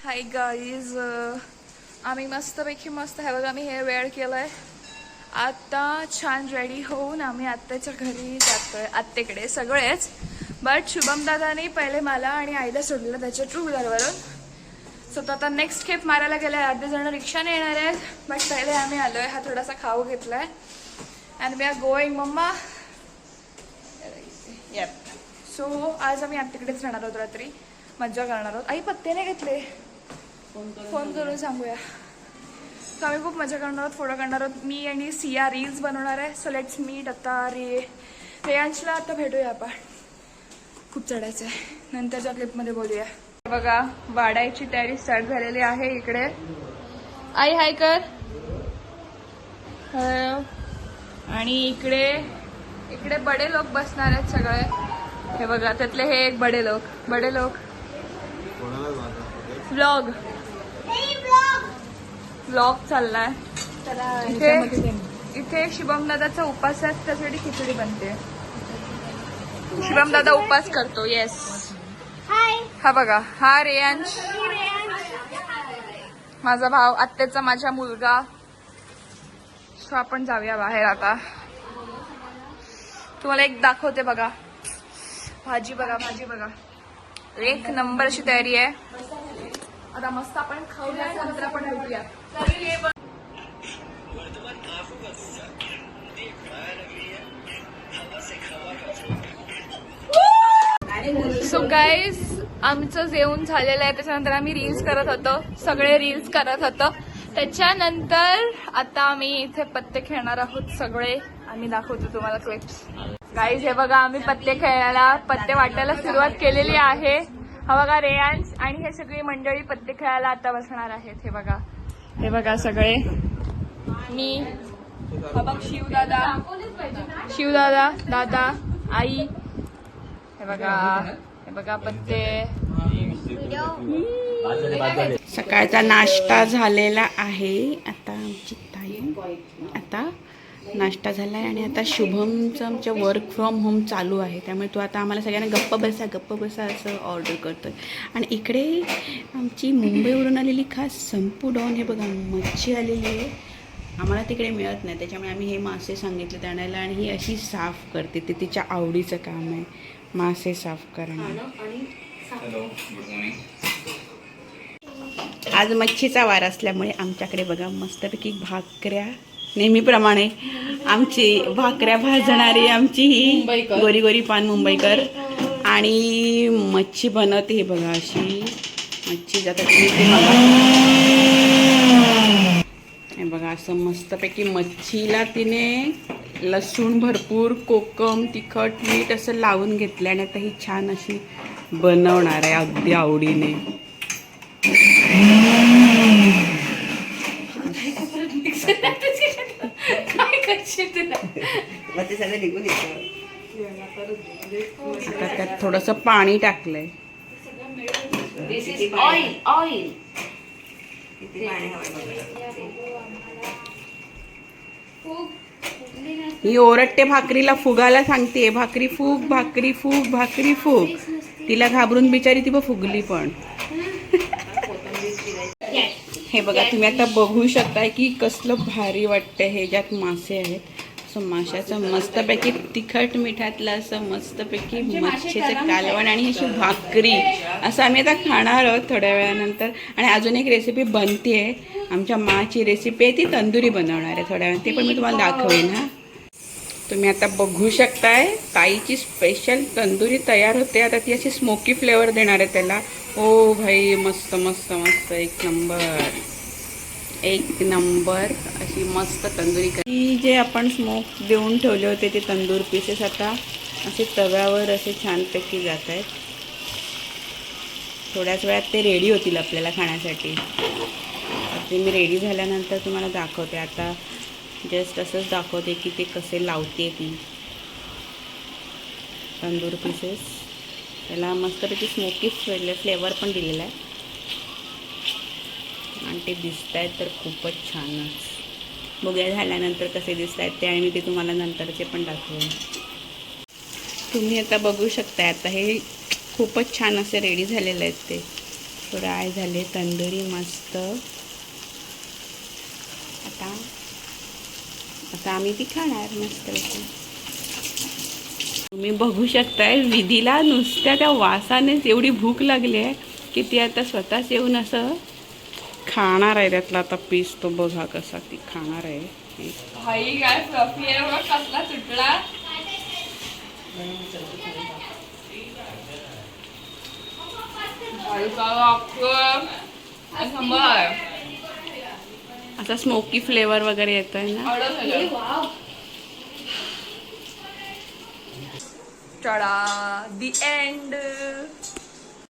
Hi guys, आम्ही मस्तपैकी मस्त हे बघा, मी हे वेळ केलंय. आता छान रेडी होऊन आम्ही आत्याच्या घरी जातोय, आत्तेकडे सगळेच. बट शुभम दादाने पहिले मला आणि आईला सोडलेलं त्याच्या टू व्हीलरवरून. सो तो आता नेक्स्ट खेप मारायला गेलाय. अर्धे जण रिक्षाने येणार आहेत, बट पहिले आम्ही आलोय. हा थोडासा खाऊ घेतलाय अँड वी आर गोईंग मम्मा. येप. सो आज आम्ही आत्तेकडेच राहणार आहोत, रात्री मज्जा करणार आहोत. आई पत्ते नाही घेतले, फोन करून सांगूया. तर आम्ही खूप मजा करणार आहोत, फोटो काढणार आहोत. मी आणि सिया रील्स बनवणार आहे. So let's meet. आता रेयांशला आता भेटूया आपण. खूप चढायचं आहे, नंतरच्या क्लिपमध्ये बोलूया. बघा, वाढायची तयारी स्टार्ट झालेली आहे इकडे. आई हाय कर. आणि इकडे इकडे बडे लोक बसणार आहेत सगळे. हे बघा, त्यातले हे एक बडे लोक व्लॉग चाललाय. इथे शुभम दादाचा उपास आहे, त्यासाठी खिचडी बनते. शुभम दादा उपास करतो. येस. हा बघा, हा रेयांश माझा भाव, आत्याचा माझा मुलगा. सो आपण जाऊया बाहेर आता. तुम्हाला एक दाखवते बघा, भाजी बघा. एक नंबर अशी तयारी आहे. आता मस्त आपण खाऊया, नंतर आपण भेटूया. सो गाईज, आमचं जेवण झालेलं आहे. त्याच्यानंतर आम्ही रील्स करत होतो, सगळे रील्स करत होतो. त्याच्यानंतर आता आम्ही इथे पत्ते खेळणार आहोत सगळे. आम्ही दाखवतो तुम्हाला क्लिप्स. गाईज हे बघा, आम्ही पत्ते खेळायला, पत्ते वाटायला सुरुवात केलेली आहे. हा बघा रेयांश आणि हे सगळी मंडळी पत्ते खेळायला आता बसणार आहेत. हे बघा सगळे. मी, हा बघ शिवदादा, दादा, आई. हे बघा पत्ते. सकाळचा नाश्ता झालेला आहे. आता आमची ताई आता नाश्ता झाला आहे आणि आता शुभमचं आमचं वर्क फ्रॉम होम चालू आहे. त्यामुळे तो आता आम्हाला सगळ्यांना गप्प बसा असं ऑर्डर करतोय. आणि इकडे आमची मुंबईवरून आलेली खास संपू डॉन. हे बघा, मच्छी आलेली आहे. आम्हाला तिकडे मिळत नाही, त्याच्यामुळे आम्ही हे मासे सांगितले आणायला. आणि ही अशी साफ करते, ते तिच्या आवडीचं काम आहे, मासे साफ करणं. आज मच्छीचा वार असल्यामुळे आमच्याकडे बघा मस्तपैकी भाकऱ्या. नेहमीप्रमाणे आमची भाकऱ्या भाजणारी आमची ही गोरी पान मुंबईकर. आणि मच्छी बनवते. हे बघा, अशी मच्छी जातात. हे बघा, असं मस्तपैकी मच्छीला तिने लसूण भरपूर, कोकम, तिखट, मीठ असं लावून घेतलं. आणि आता ही छान अशी बनवणार आहे अगदी आवडीने. आता त्यात थोडंसं पाणी टाकलंय. ऑइल ही ओरडते भाकरीला फुगायला सांगते. भाकरी फुग. तिला घाबरून बिचारी ती फुगली पण. हे बघा, तुम्ही आता बघू शकताय की कसलं भारी वाटतंय. हे ज्यात मासे आहेत, असं माशाचं मस्तपैकी तिखट मिठातलं असं मस्तपैकी मच्छीचं कालवण आणि अशी भाकरी असं आम्ही आता खाणार आहोत थोड्या वेळानंतर. आणि अजून एक रेसिपी बनते आहे, आमच्या माची रेसिपी आहे, ती तंदुरी बनवणार आहे थोड्या वेळाने. ते पण मी तुम्हाला दाखवेन. हा, तुम्ही आता बघू शकताय ताईची स्पेशल तंदुरी तयार होते. आता ती अशी स्मोकी फ्लेवर देणार आहे त्याला. ओ भाई, मस्त एक नंबर अशी मस्त तंदुरी. जे आपण स्मोक देऊन ठेवले होते ते तंदूर पीसेस आता असे तव्यावर असे छानपैकी जात आहेत. थोड्याच वेळात ते रेडी होतील आपल्याला खाण्यासाठी. ते मी रेडी झाल्यानंतर तुम्हाला दाखवते. आता जस्ट असंच दाखवते की ते कसे लावते ती तंदूर पीसेस. त्याला मस्तपैकी स्मोकी फ्लेवर पण दिलेला आहे. आणि ते दिसत आहेत तर खूपच छानच. बघूया झाल्यानंतर कसे दिसत आहेत ते, आणि मी ते तुम्हाला नंतरचे पण दाखवेन. तुम्ही आता बघू शकता. आता हे खूपच छान असे रेडी झालेले आहेत ते. फ्राय झाले तंदुरी मस्त. आता आता आम्ही ती खाणार मस्त. तुम्ही बघू शकताय विधीला नुसत्या त्या वासानेच एवढी भूक लागली आहे की ती आता स्वतःच येऊन असं खाणार आहे. त्यातला आता पीस तो बघा कसा ती खाणार आहे. भाई काय फ्लफी आहे बघ, कसला तुटला. असा स्मोकी फ्लेवर वगैरे येतोय ना. चढा दी एंड.